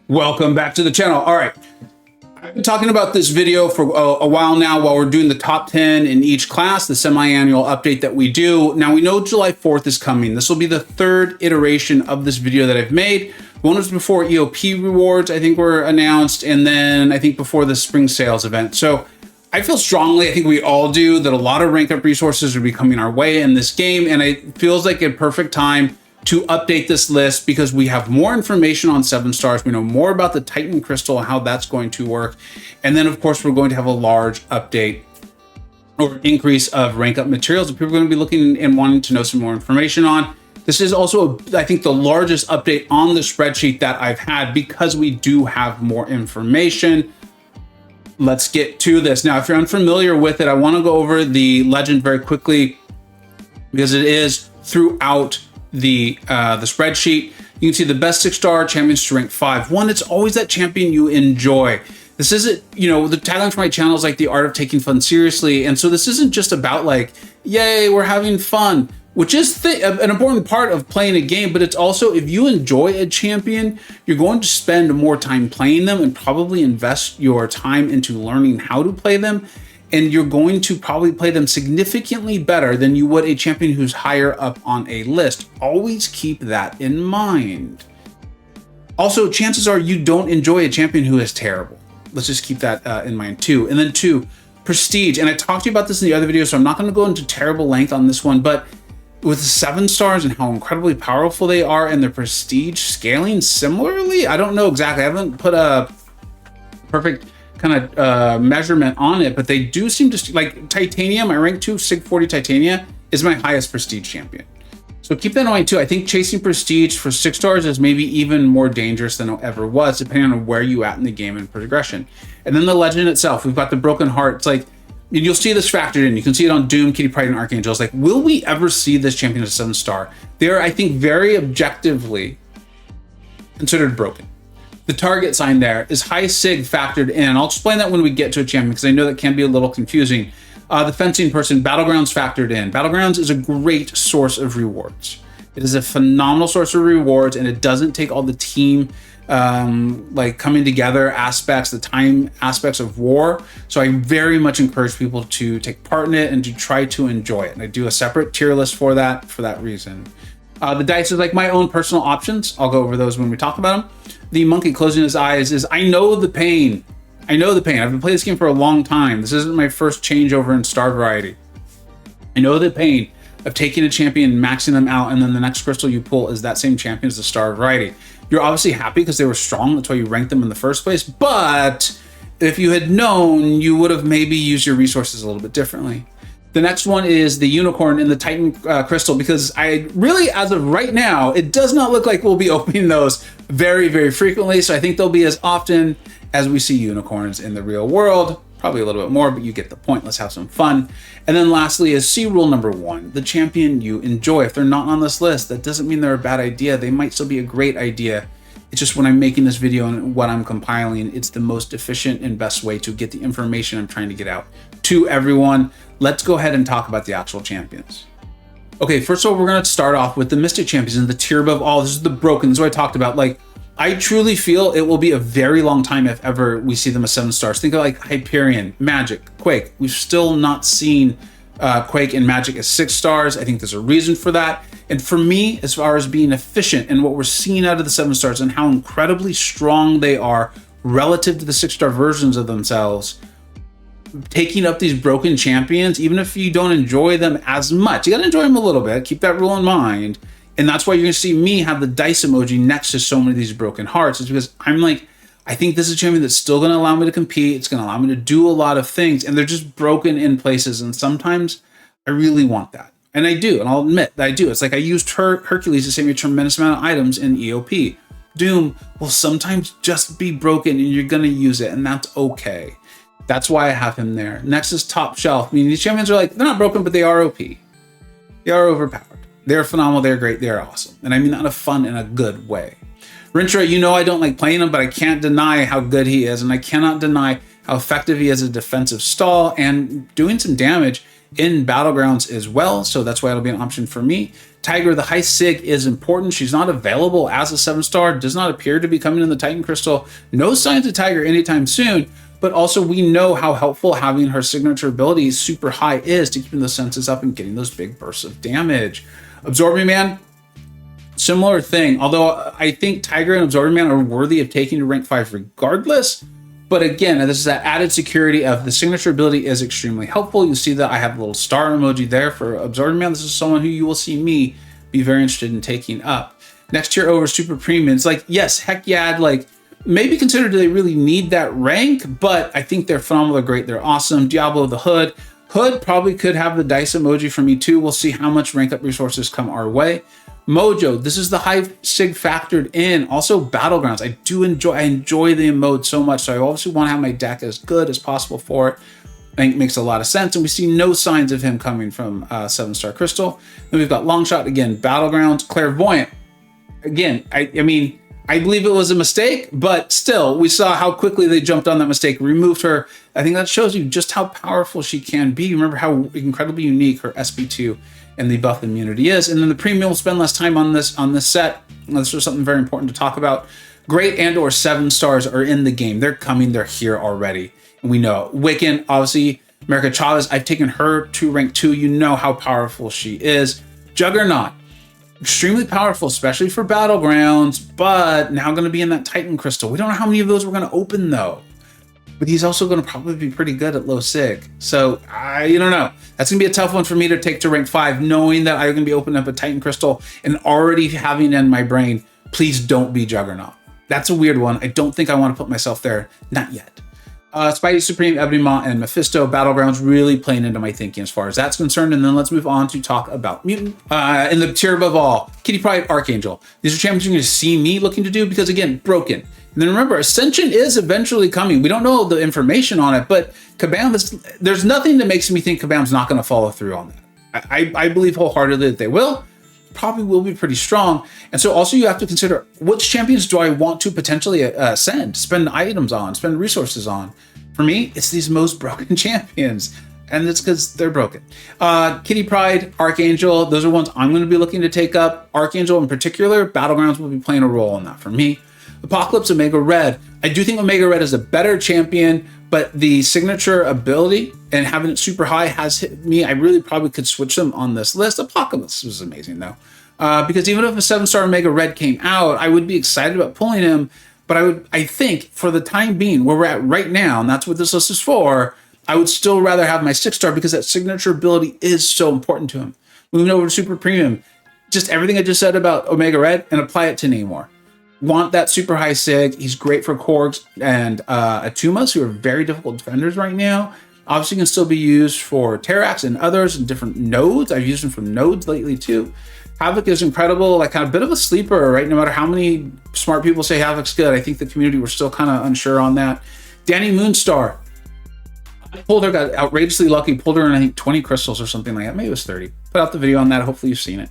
Welcome back to the channel. All right, I've been talking about this video for a while now while we're doing the top 10 in each class, the semi-annual update that we do. Now we know July 4th is coming. This will be the third iteration of this video that I've made. One was before EOP rewards, I think, were announced, and then I think before the spring sales event. So I feel strongly, I think we all do, that a lot of rank up resources are becoming our way in this game, and it feels like a perfect time to update this list because we have more information on 7 stars. We know more about the Titan Crystal and how that's going to work. And then of course, we're going to have a large update or increase of rank up materials that people are going to be looking and wanting to know some more information on. This is also, I think, the largest update on the spreadsheet that I've had because we do have more information. Let's get to this. Now, if you're unfamiliar with it, I want to go over the legend very quickly because it is throughout the spreadsheet. You can see the best 6-star champions to rank 5. One, it's always that champion you enjoy. This isn't, you know, the tagline for my channel is like the art of taking fun seriously. And so this isn't just about like, yay, we're having fun, which is an important part of playing a game, but it's also, if you enjoy a champion, you're going to spend more time playing them and probably invest your time into learning how to play them. And you're going to probably play them significantly better than you would a champion who's higher up on a list. Always keep that in mind. Also, chances are you don't enjoy a champion who is terrible. Let's just keep that in mind too. And then 2, prestige. And I talked to you about this in the other video, so I'm not going to go into terrible length on this one, but with the 7 stars and how incredibly powerful they are and their prestige scaling similarly, I don't know exactly. I haven't put a perfect kind of measurement on it, but they do seem to, like Titania, my rank 2 Sig 40 Titania is my highest prestige champion. So keep that in mind too. I think chasing prestige for 6 stars is maybe even more dangerous than it ever was, depending on where you at in the game and progression. And then the legend itself, we've got the broken heart. It's like, you'll see this factored in. You can see it on Doom, Kitty Pryde, and Archangel. It's like, will we ever see this champion as a 7-star? They're, I think, very objectively considered broken. The target sign there is high sig factored in. I'll explain that when we get to a champion because I know that can be a little confusing. The fencing person, Battlegrounds factored in. Battlegrounds is a great source of rewards. It is a phenomenal source of rewards, and it doesn't take all the team like coming together aspects, the time aspects of war. So I very much encourage people to take part in it and to try to enjoy it. And I do a separate tier list for that reason. The dice is like my own personal options. I'll go over those when we talk about them. The monkey closing his eyes is, I know the pain. I know the pain. I've been playing this game for a long time. This isn't my first changeover in star variety. I know the pain of taking a champion and maxing them out, and then the next crystal you pull is that same champion as the star variety. You're obviously happy because they were strong. That's why you ranked them in the first place. But if you had known, you would have maybe used your resources a little bit differently. The next one is the unicorn in the Titan Crystal, because I really, as of right now, it does not look like we'll be opening those very, very frequently. So I think they'll be as often as we see unicorns in the real world, probably a little bit more, but you get the point. Let's have some fun. And then lastly is C rule number 1, the champion you enjoy. If they're not on this list, that doesn't mean they're a bad idea. They might still be a great idea. It's just when I'm making this video and what I'm compiling, it's the most efficient and best way to get the information I'm trying to get out to everyone. Let's go ahead and talk about the actual champions. Okay, first of all, we're going to start off with the Mystic Champions and the tier above all. This is the broken. This is what I talked about. Like, I truly feel it will be a very long time if ever we see them as 7 stars. Think of like Hyperion, Magic, Quake. We've still not seen Quake and Magic as 6 stars. I think there's a reason for that. And for me, as far as being efficient and what we're seeing out of the 7 stars and how incredibly strong they are relative to the 6-star versions of themselves, taking up these broken champions, even if you don't enjoy them as much, you gotta enjoy them a little bit, keep that rule in mind. And that's why you're gonna see me have the dice emoji next to so many of these broken hearts, is because I'm like, I think this is a champion that's still gonna allow me to compete, it's gonna allow me to do a lot of things, and they're just broken in places, and sometimes I really want that. And I do, and I'll admit that I do. It's like I used Hercules to save me a tremendous amount of items in EOP. Doom will sometimes just be broken and you're gonna use it, and that's okay. That's why I have him there. Next is Top Shelf. I mean, these champions are like, they're not broken, but they are OP. They are overpowered. They're phenomenal, they're great, they're awesome. And I mean that in a fun and a good way. Rintrah, you know I don't like playing him, but I can't deny how good he is, and I cannot deny how effective he is as a defensive stall and doing some damage in Battlegrounds as well, so that's why it'll be an option for me. Tiger, the high sig is important. She's not available as a 7-star, does not appear to be coming in the Titan Crystal. No signs of Tiger anytime soon, but also we know how helpful having her signature ability super high is to keeping the senses up and getting those big bursts of damage. Absorbing Man, similar thing, although I think Tiger and Absorbing Man are worthy of taking to rank 5 regardless. But again, this is that added security of the signature ability is extremely helpful. You see that I have a little star emoji there for Absorbing Man. This is someone who you will see me be very interested in taking up. Next tier over, Super Premium. It's like, yes, heck yeah, like maybe consider do they really need that rank, but I think they're phenomenal, they're great, they're awesome. Diablo the Hood. Hood probably could have the dice emoji for me too. We'll see how much rank up resources come our way. Mojo, this is the high sig factored in. Also Battlegrounds, I enjoy the emote so much, so I obviously want to have my deck as good as possible for it. I think it makes a lot of sense, and we see no signs of him coming from 7-star Crystal. Then we've got Longshot, again, Battlegrounds. Clairvoyant, again, I mean, I believe it was a mistake, but still, we saw how quickly they jumped on that mistake, removed her. I think that shows you just how powerful she can be. Remember how incredibly unique her SP2 and the buff immunity is. And then the premium will spend less time on this set. This was something very important to talk about. Great and or 7-stars are in the game. They're coming, they're here already. And we know Wiccan, obviously, America Chavez, I've taken her to rank 2. You know how powerful she is. Juggernaut, extremely powerful, especially for Battlegrounds, but now going to be in that Titan Crystal. We don't know how many of those we're going to open though. But he's also going to probably be pretty good at low sig. So I don't know. That's going to be a tough one for me to take to rank 5, knowing that I'm going to be opening up a Titan Crystal and already having in my brain, please don't be Juggernaut. That's a weird one. I don't think I want to put myself there. Not yet. Spidey Supreme, Ebony Maw, and Mephisto. Battlegrounds really playing into my thinking as far as that's concerned. And then let's move on to talk about Mutant. In the tier above all, Kitty Pryde, Archangel. These are champions you're going to see me looking to do because, again, broken. And then remember, Ascension is eventually coming. We don't know the information on it, but Kabam, there's nothing that makes me think Kabam's not going to follow through on that. I believe wholeheartedly that they will. Probably will be pretty strong. And so also you have to consider which champions do I want to potentially spend items on, spend resources on. For me, it's these most broken champions. And it's because they're broken. Kitty Pryde, Archangel, those are ones I'm going to be looking to take up. Archangel in particular, Battlegrounds will be playing a role in that for me. Apocalypse, Omega Red. I do think Omega Red is a better champion, but the signature ability and having it super high has hit me. I really probably could switch them on this list. Apocalypse was amazing though. Because even if a 7-star Omega Red came out, I would be excited about pulling him. But I think for the time being, where we're at right now, and that's what this list is for, I would still rather have my 6-star because that signature ability is so important to him. Moving over to Super Premium, just everything I just said about Omega Red and apply it to Namor. Want that super high sig. He's great for Korgs and Atumas, who are very difficult defenders right now. Obviously can still be used for Terrax and others in different nodes. I've used him from nodes lately too. Havoc is incredible, like kind of a bit of a sleeper, right? No matter how many smart people say Havoc's good, I think the community were still kind of unsure on that. Danny Moonstar. I pulled her, got outrageously lucky, pulled her in I think 20 crystals or something like that. Maybe it was 30. Put out the video on that. Hopefully you've seen it.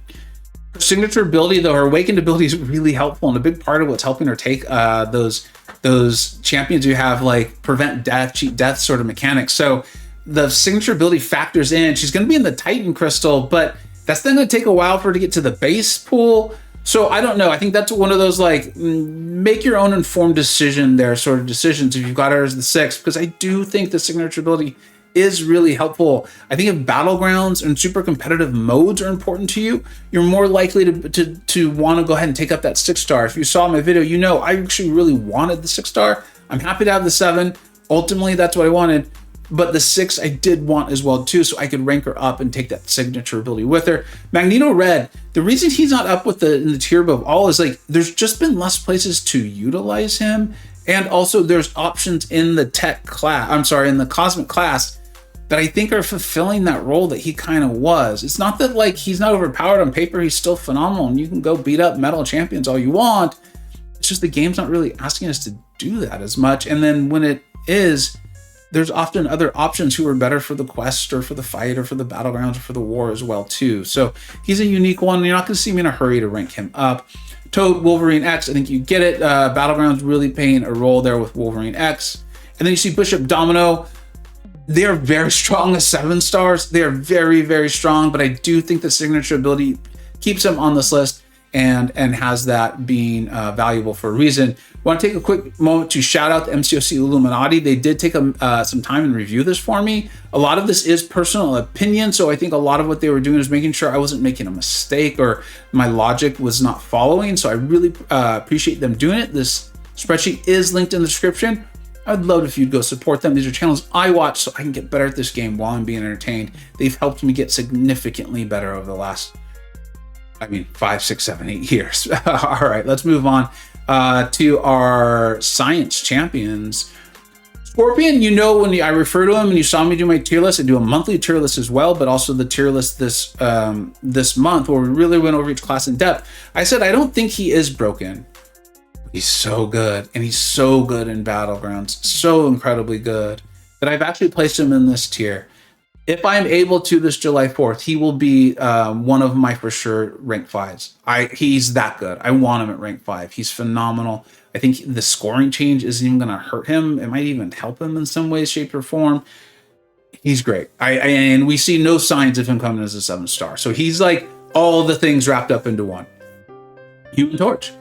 Her signature ability though, her awakened ability is really helpful, and a big part of what's helping her take those champions who have like prevent death, cheat death sort of mechanics. So the signature ability factors in. She's going to be in the Titan Crystal, but that's then going to take a while for her to get to the base pool. So I don't know. I think that's one of those like make your own informed decision there sort of decisions if you've got her as the 6, because I do think the signature ability is really helpful. I think if Battlegrounds and super competitive modes are important to you, you're more likely to want to go ahead and take up that 6-star. If you saw my video, you know I actually really wanted the 6-star. I'm happy to have the 7. Ultimately, that's what I wanted. But the 6 I did want as well too, so I could rank her up and take that signature ability with her. Magneto Red, the reason he's not up with in the tier above all is like there's just been less places to utilize him, and also there's options in the tech class. I'm sorry, in the cosmic class that I think are fulfilling that role that he kind of was. It's not that like he's not overpowered on paper, he's still phenomenal, and you can go beat up metal champions all you want. It's just the game's not really asking us to do that as much, and then when it is, there's often other options who are better for the quest or for the fight or for the battlegrounds or for the war as well too. So he's a unique one. You're not going to see me in a hurry to rank him up. Toad, Wolverine X, I think you get it. Battlegrounds really playing a role there with Wolverine X. And then you see Bishop Domino. They are very strong as 7 stars. They are very, very strong, but I do think the signature ability keeps them on this list and has that being valuable for a reason. I want to take a quick moment to shout out the MCoC Illuminati. They did take some time and review this for me. A lot of this is personal opinion, so I think a lot of what they were doing is making sure I wasn't making a mistake or my logic was not following, so I really appreciate them doing it. This spreadsheet is linked in the description. I'd love if you'd go support them. These are channels I watch so I can get better at this game while I'm being entertained. They've helped me get significantly better over the last, 5, 6, 7, 8 years. All right, let's move on to our science champions. Scorpion, when I refer to him and you saw me do my tier list, I do a monthly tier list as well, but also the tier list this month where we really went over each class in depth. I said I don't think he is broken. He's so good, and he's so good in Battlegrounds, so incredibly good, that I've actually placed him in this tier. If I'm able to this July 4th, he will be one of my for sure rank 5s. He's that good. I want him at rank 5. He's phenomenal. I think the scoring change isn't even going to hurt him. It might even help him in some way, shape, or form. He's great. And we see no signs of him coming as a 7-star. So he's like all the things wrapped up into one. Human Torch.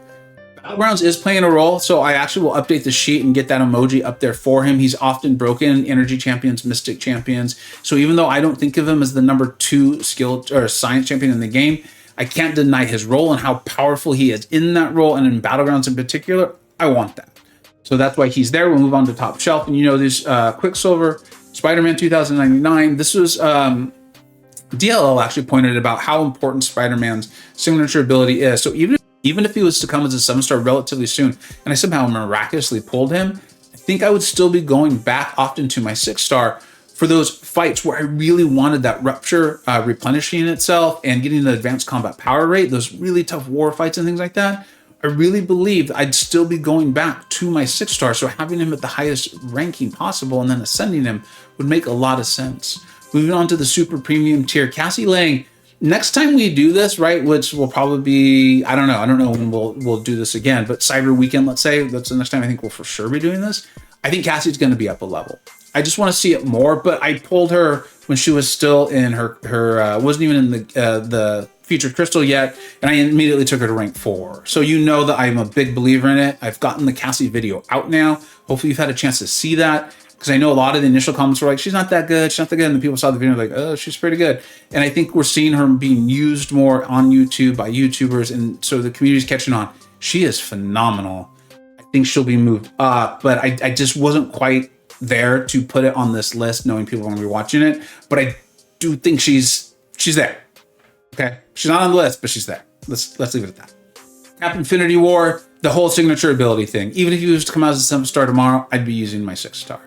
Battlegrounds is playing a role, so I actually will update the sheet and get that emoji up there for him. He's often broken energy champions, mystic champions. So even though I don't think of him as the number 2 skill or science champion in the game, I can't deny his role and how powerful he is in that role, and in Battlegrounds in particular. I want that. So that's why he's there. We'll move on to top shelf. And this Quicksilver, Spider-Man 2099. This was DLL actually pointed about how important Spider-Man's signature ability is. So even if he was to come as a 7-star relatively soon, and I somehow miraculously pulled him, I think I would still be going back often to my 6-star for those fights where I really wanted that rupture replenishing itself and getting the advanced combat power rate, those really tough war fights and things like that. I really believed I'd still be going back to my 6-star, so having him at the highest ranking possible and then ascending him would make a lot of sense. Moving on to the super premium tier, Cassie Lang. Next time we do this, right, which will probably be, I don't know when we'll do this again, but Cyber Weekend, let's say, that's the next time I think we'll for sure be doing this. I think Cassie's going to be up a level. I just want to see it more, but I pulled her when she was still in her wasn't even in the featured crystal yet, and I immediately took her to rank 4. So that I'm a big believer in it. I've gotten the Cassie video out now. Hopefully you've had a chance to see that, because I know a lot of the initial comments were like, she's not that good, and then people saw the video like, oh, she's pretty good. And I think we're seeing her being used more on YouTube by YouTubers, and so the community's catching on. She is phenomenal. I think she'll be moved up, but I just wasn't quite there to put it on this list, knowing people are going to be watching it. But I do think she's there. Okay, she's not on the list, but she's there. Let's leave it at that. Cap Infinity War, the whole signature ability thing. Even if he was to come out as a 7-star tomorrow, I'd be using my 6-star.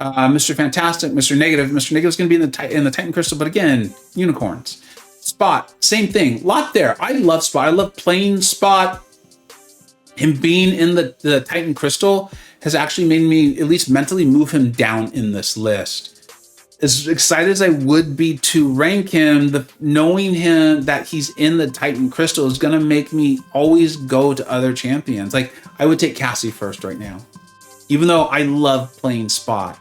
Mr. Fantastic, Mr. Negative. Mr. Negative is going to be in the Titan Crystal, but again, unicorns. Spot, same thing. Lot there. I love Spot. I love playing Spot. Him being in the Titan Crystal has actually made me at least mentally move him down in this list. As excited as I would be to rank him, knowing him that he's in the Titan Crystal is going to make me always go to other champions. Like, I would take Cassie first right now, even though I love playing Spot.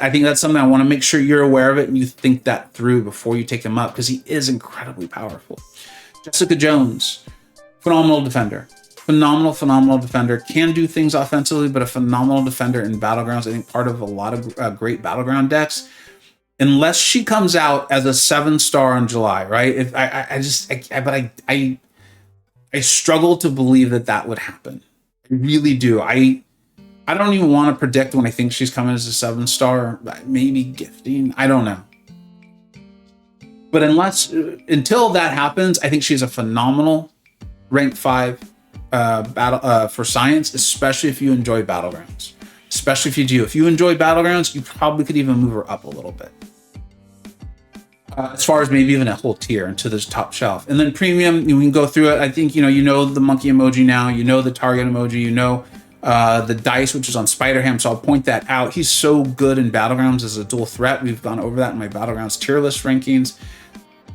I think that's something I want to make sure you're aware of it and you think that through before you take him up, because he is incredibly powerful. Jessica Jones, phenomenal defender. Phenomenal defender. Can do things offensively, but a phenomenal defender in Battlegrounds. I think part of a lot of great Battleground decks. Unless she comes out as a 7-star in July, right? I struggle to believe that would happen. I really do. I don't even want to predict when I think she's coming as a 7-star. Maybe gifting. I don't know. But until that happens, I think she's a phenomenal rank 5 battle for science, especially if you enjoy Battlegrounds. Especially if you do. If you enjoy Battlegrounds, you probably could even move her up a little bit. As far as maybe even a whole tier into this top shelf. And then premium, we can go through it. I think, the monkey emoji now, the target emoji, the dice, which is on Spider-Ham, so I'll point that out. He's so good in Battlegrounds as a dual threat. We've gone over that in my Battlegrounds tier list rankings.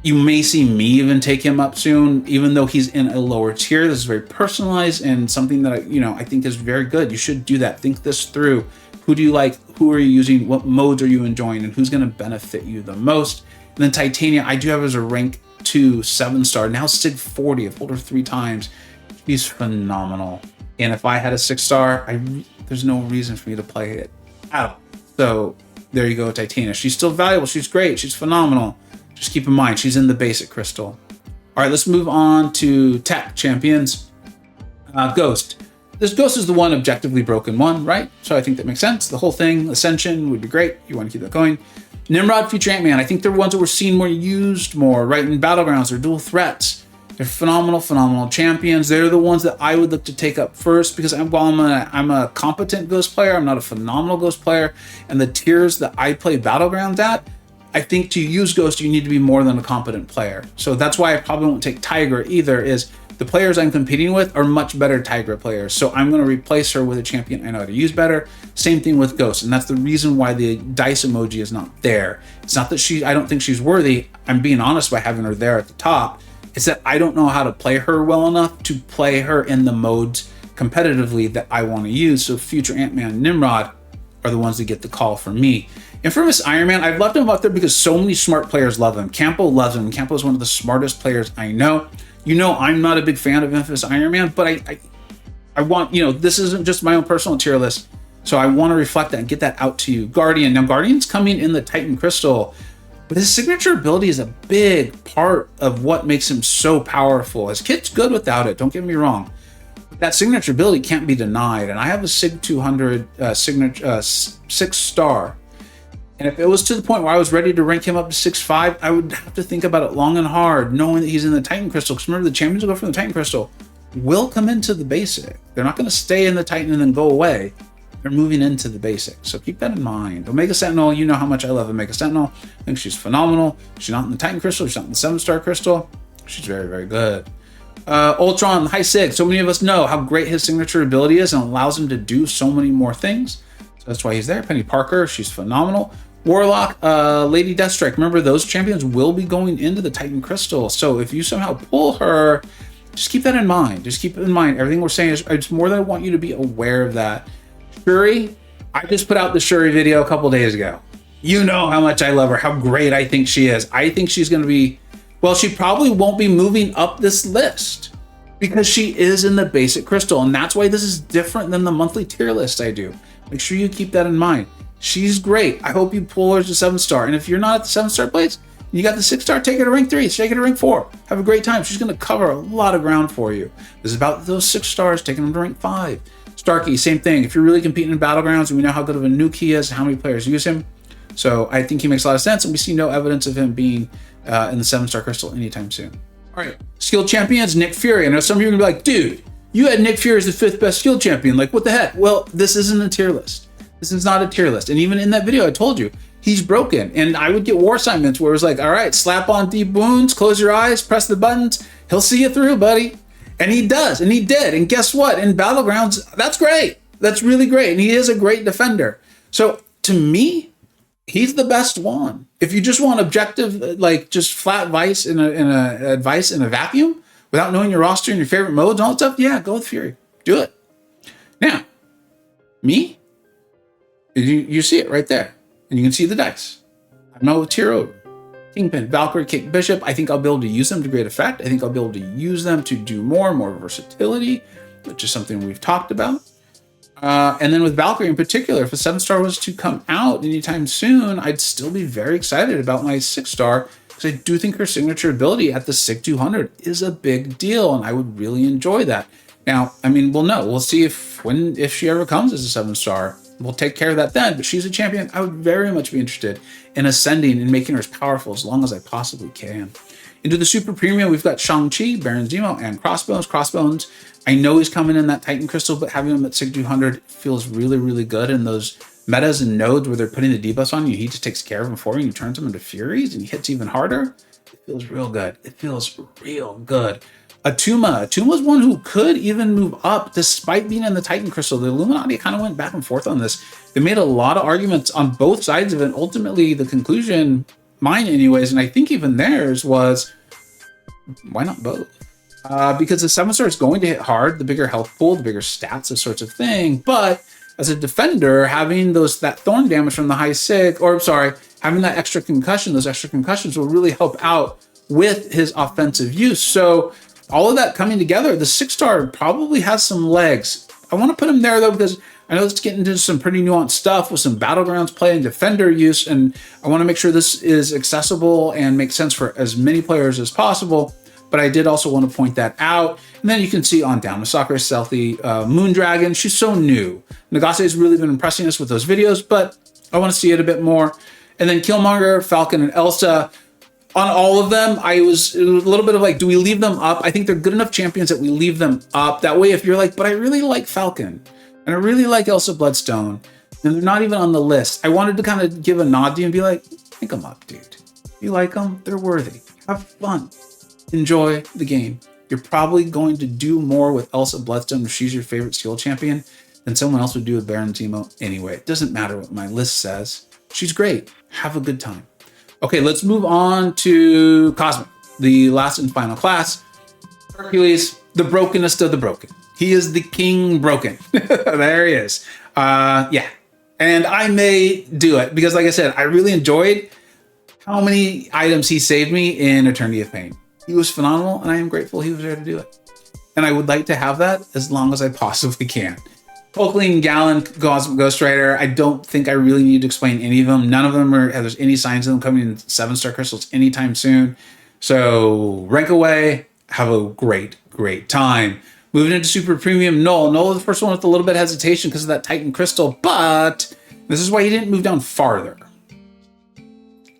You may see me even take him up soon, even though he's in a lower tier. This is very personalized and something that I think is very good. You should do that. Think this through. Who do you like? Who are you using? What modes are you enjoying? And who's going to benefit you the most? And then Titania, I do have as a rank 2 7-star. Now Sig 40. I've pulled her 3 times. She's phenomenal. And if I had a 6-star, there's no reason for me to play it out. So there you go, Titania. She's still valuable. She's great. She's phenomenal. Just keep in mind, she's in the basic crystal. All right, let's move on to tech champions. Ghost. This Ghost is the one objectively broken one, right? So I think that makes sense. The whole thing, Ascension would be great. You want to keep that going. Nimrod, Future Ant-Man. I think they're ones that we're seeing more used more, right? In Battlegrounds, they're dual threats. They're phenomenal, phenomenal champions. They're the ones that I would look to take up first because while I'm a competent Ghost player, I'm not a phenomenal Ghost player. And the tiers that I play Battlegrounds at, I think to use Ghost, you need to be more than a competent player. So that's why I probably won't take Tigra either, is the players I'm competing with are much better Tigra players. So I'm going to replace her with a champion I know how to use better. Same thing with Ghost. And that's the reason why the dice emoji is not there. It's not that I don't think she's worthy. I'm being honest by having her there at the top. It's that I don't know how to play her well enough to play her in the modes competitively that I want to use. So Future Ant-Man and Nimrod are the ones that get the call from me. Infamous Iron Man, I've left him up there because so many smart players love him. Campo loves him. Campo is one of the smartest players I know. You know, I'm not a big fan of Infamous Iron Man, but I want, this isn't just my own personal tier list. So I want to reflect that and get that out to you. Guardian. Now, Guardian's coming in the Titan Crystal, but his signature ability is a big part of what makes him so powerful. His kit's good without it, don't get me wrong. But that signature ability can't be denied. And I have a Sig 200 6-star. And if it was to the point where I was ready to rank him up to 6.5, I would have to think about it long and hard, knowing that he's in the Titan Crystal. Because remember, the champions who go from the Titan Crystal will come into the basic. They're not going to stay in the Titan and then go away. They're moving into the basic. So keep that in mind. Omega Sentinel, you know how much I love Omega Sentinel. I think she's phenomenal. She's not in the Titan Crystal. She's not in the 7-star Crystal. She's very, very good. Ultron, High Sig. So many of us know how great his signature ability is and allows him to do so many more things. So that's why he's there. Penny Parker, she's phenomenal. Warlock, Lady Deathstrike. Remember, those champions will be going into the Titan Crystal. So if you somehow pull her, just keep that in mind. Just keep it in mind. Everything we're saying is it's more than I want you to be aware of that. Shuri, I just put out the Shuri video a couple days ago. You know how much I love her, how great I think she is. I think she's going to be, well, she probably won't be moving up this list because she is in the basic crystal. And that's why this is different than the monthly tier list I do. Make sure you keep that in mind. She's great. I hope you pull her to 7-star. And if you're not at the 7-star place, you got the 6-star, take her to rank 3, take her to rank 4. Have a great time. She's going to cover a lot of ground for you. This is about those 6 stars, taking them to rank 5. Starkey, same thing. If you're really competing in Battlegrounds, and we know how good of a nuke he is, how many players use him. So I think he makes a lot of sense, and we see no evidence of him being in the 7-star crystal anytime soon. All right, skilled champions, Nick Fury. I know some of you are going to be like, dude, you had Nick Fury as the 5th best skilled champion. Like, what the heck? Well, this isn't a tier list. This is not a tier list. And even in that video, I told you, he's broken. And I would get war assignments where it was like, all right, slap on deep wounds, close your eyes, press the buttons. He'll see you through, buddy. And he does, and he did. And guess what? In Battlegrounds, that's great. That's really great. And he is a great defender. So to me, he's the best one. If you just want objective, like just flat advice in a vacuum without knowing your roster and your favorite modes and all that stuff, yeah, go with Fury. Do it. Now, me, you see it right there. And you can see the dice. I know tier over. Kingpin, Valkyrie, Kick, Bishop. I think I'll be able to use them to great effect. I think I'll be able to use them to do more versatility, which is something we've talked about. And then with Valkyrie in particular, if a 7-star was to come out anytime soon, I'd still be very excited about my 6-star because I do think her signature ability at the SIG 200 is a big deal, and I would really enjoy that. Now, I mean, we'll know. We'll see if she ever comes as a 7-star. We'll take care of that then, but she's a champion I would very much be interested in ascending and making her as powerful as long as I possibly can. Into the super premium, we've got Shang-Chi, Baron Zemo, and Crossbones. Crossbones, I know he's coming in that Titan Crystal, but having him at SIG 200 feels really, really good in those metas and nodes where they're putting the debuffs on you. He just takes care of them for you and he turns them into Furies and he hits even harder. It feels real good. It feels real good. Atuma's one who could even move up despite being in the Titan Crystal. The Illuminati kind of went back and forth on this. They made a lot of arguments on both sides of it. Ultimately, the conclusion, mine anyways, and I think even theirs was, why not both? Because the 7-star is going to hit hard, the bigger health pool, the bigger stats, this sorts of thing. But as a defender, having that thorn damage from the high sig, or sorry, having that extra concussion, those extra concussions will really help out with his offensive use. So all of that coming together, the 6-star probably has some legs. I want to put him there though, because I know it's getting into some pretty nuanced stuff with some battlegrounds play and defender use, and I want to make sure this is accessible and makes sense for as many players as possible. But I did also want to point that out. And then you can see on down, Sakura Stealthy, Moondragon. She's so new. Nagase has really been impressing us with those videos, but I want to see it a bit more. And then Killmonger, Falcon, and Elsa. On all of them, I was a little bit of like, do we leave them up? I think they're good enough champions that we leave them up. That way, if you're like, but I really like Falcon, and I really like Elsa Bloodstone, and they're not even on the list, I wanted to kind of give a nod to you and be like, pick them up, dude. You like them? They're worthy. Have fun. Enjoy the game. You're probably going to do more with Elsa Bloodstone if she's your favorite skill champion than someone else would do with Baron Zemo anyway. It doesn't matter what my list says. She's great. Have a good time. Okay, let's move on to Cosmic, the last and final class. Hercules, the brokenest of the broken. He is the king broken. There he is. Yeah. And I may do it because, like I said, I really enjoyed how many items he saved me in Eternity of Pain. He was phenomenal, and I am grateful he was there to do it. And I would like to have that as long as I possibly can. Hulkling, Gallon, Ghost Rider, I don't think I really need to explain any of them. None of them there's any signs of them coming in 7-star crystals anytime soon. So rank away, have a great, great time. Moving into Super Premium, Null. Null was the first one with a little bit of hesitation because of that Titan Crystal, but this is why he didn't move down farther.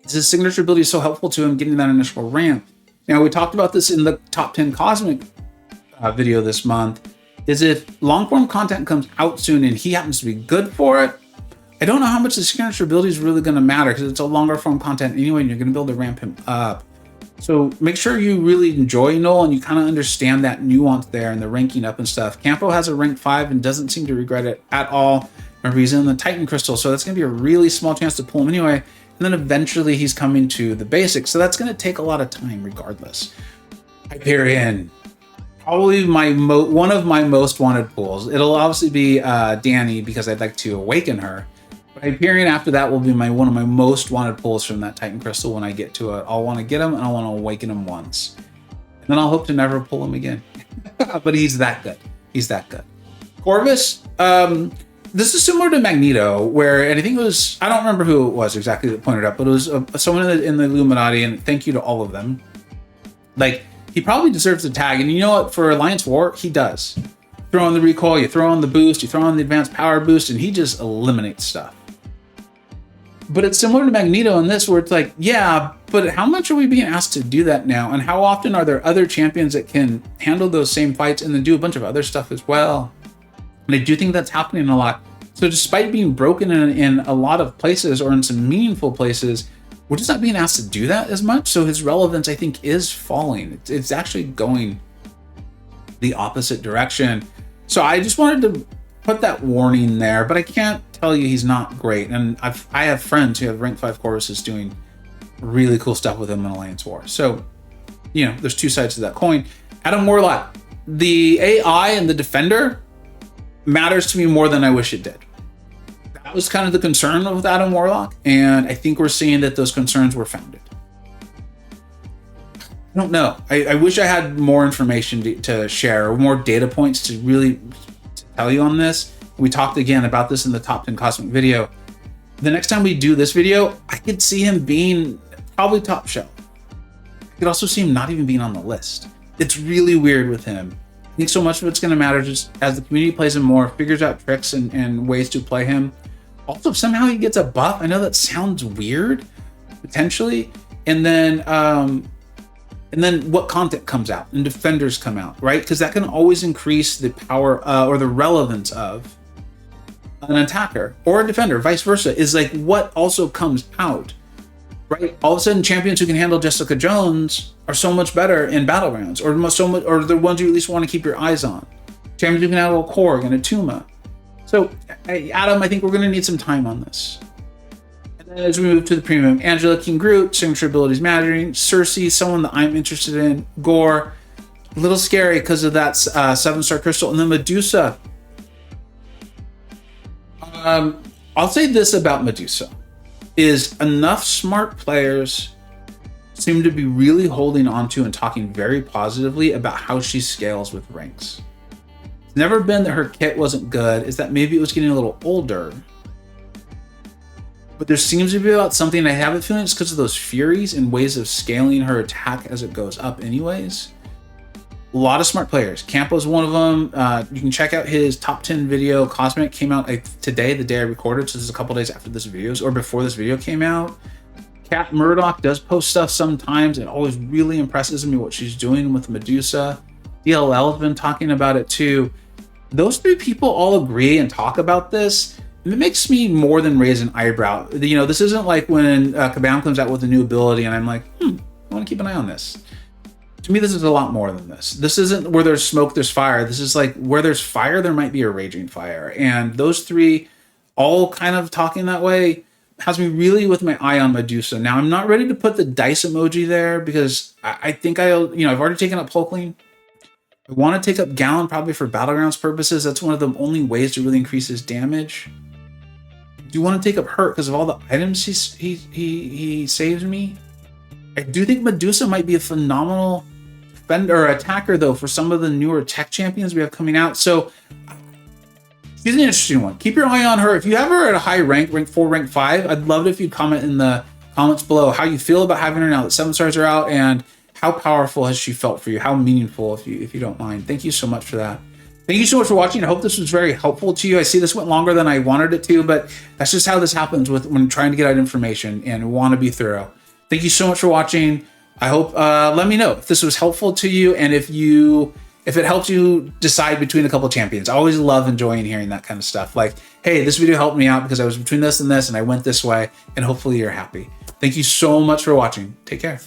His signature ability is so helpful to him getting that initial ramp. Now, we talked about this in the top 10 Cosmic video this month, is if long-form content comes out soon and he happens to be good for it, I don't know how much the signature ability is really going to matter because it's a longer form content anyway, and you're going to be able to ramp him up. So make sure you really enjoy Null and you kind of understand that nuance there and the ranking up and stuff. Campo has a rank 5 and doesn't seem to regret it at all. Remember, he's in the Titan Crystal, so that's going to be a really small chance to pull him anyway. And then eventually he's coming to the basics. So that's going to take a lot of time regardless. Hyperion, probably one of my most wanted pulls. It'll obviously be Dani because I'd like to awaken her. But Hyperion after that will be one of my most wanted pulls from that Titan Crystal when I get to it. I'll want to get him and I want to awaken him once. And then I'll hope to never pull him again. But he's that good. He's that good. Corvus, this is similar to Magneto, where, and I think it was, I don't remember who it was exactly that pointed up, but it was someone in the Illuminati, and thank you to all of them. Like, he probably deserves the tag, and you know what, for Alliance War, he does. Throw on the recoil, you throw on the boost, you throw on the advanced power boost, and he just eliminates stuff. But it's similar to Magneto in this, where it's like, yeah, but how much are we being asked to do that now? And how often are there other champions that can handle those same fights and then do a bunch of other stuff as well? And I do think that's happening a lot. So despite being broken in a lot of places or in some meaningful places, we're just not being asked to do that as much. So his relevance, I think, is falling. It's actually going the opposite direction. So I just wanted to put that warning there, but I can't tell you he's not great. And I have friends who have rank 5 Corvuses doing really cool stuff with him in Alliance War. So, you know, there's two sides to that coin. Adam Warlock, the AI and the Defender matters to me more than I wish it did. That was kind of the concern with Adam Warlock, and I think we're seeing that those concerns were founded. I don't know. I wish I had more information to share, or more data points to really tell you on this. We talked again about this in the top 10 Cosmic video. The next time we do this video, I could see him being probably top shelf. I could also see him not even being on the list. It's really weird with him. I think so much of it's going to matter just as the community plays him more, figures out tricks and ways to play him. Also, if somehow he gets a buff, I know that sounds weird, potentially. And then what content comes out and defenders come out, right? Because that can always increase the power or the relevance of an attacker or a defender, vice versa, is like what also comes out, right? All of a sudden, champions who can handle Jessica Jones are so much better in battlegrounds, or the ones you at least want to keep your eyes on. Champions who can handle a Korg and a Tuma. So, Adam, I think we're going to need some time on this. And then as we move to the premium, Angela, King Groot, signature abilities mattering. Cersei, someone that I'm interested in. Gore, a little scary because of that 7-star crystal. And then Medusa. I'll say this about Medusa, is enough smart players seem to be really holding onto and talking very positively about how she scales with ranks. It's never been that her kit wasn't good, it's that maybe it was getting a little older. But there seems to be about something, I have a feeling it's because of those Furies and ways of scaling her attack as it goes up anyways. A lot of smart players. Campo's one of them. You can check out his top 10 video. Cosmic came out today, the day I recorded, so this is a couple days after this video, or before this video came out. Kat Murdoch does post stuff sometimes. It always really impresses me what she's doing with Medusa. DLL has been talking about it too. Those three people all agree and talk about this. And it makes me more than raise an eyebrow. You know, this isn't like when Kabam comes out with a new ability and I'm like, I want to keep an eye on this. To me, this is a lot more than this. This isn't where there's smoke, there's fire. This is like where there's fire, there might be a raging fire. And those three all kind of talking that way has me really with my eye on Medusa. Now, I'm not ready to put the dice emoji there because I think I've already taken up Hulkling. I want to take up Gallon probably for Battlegrounds purposes. That's one of the only ways to really increase his damage. I do want to take up Hurt because of all the items he saves me. I do think Medusa might be a phenomenal defender or attacker though for some of the newer tech champions we have coming out. So she's an interesting one. Keep your eye on her. If you have her at a high rank 4, rank 5, I'd love it if you'd comment in the comments below how you feel about having her now that 7 stars are out, and how powerful has she felt for you? How meaningful, if you don't mind. Thank you so much for that. Thank you so much for watching. I hope this was very helpful to you. I see this went longer than I wanted it to, but that's just how this happens when trying to get out information and want to be thorough. Thank you so much for watching. I hope, let me know if this was helpful to you and if it helps you decide between a couple of champions. I always love enjoying hearing that kind of stuff. Like, hey, this video helped me out because I was between this and this and I went this way, and hopefully you're happy. Thank you so much for watching. Take care.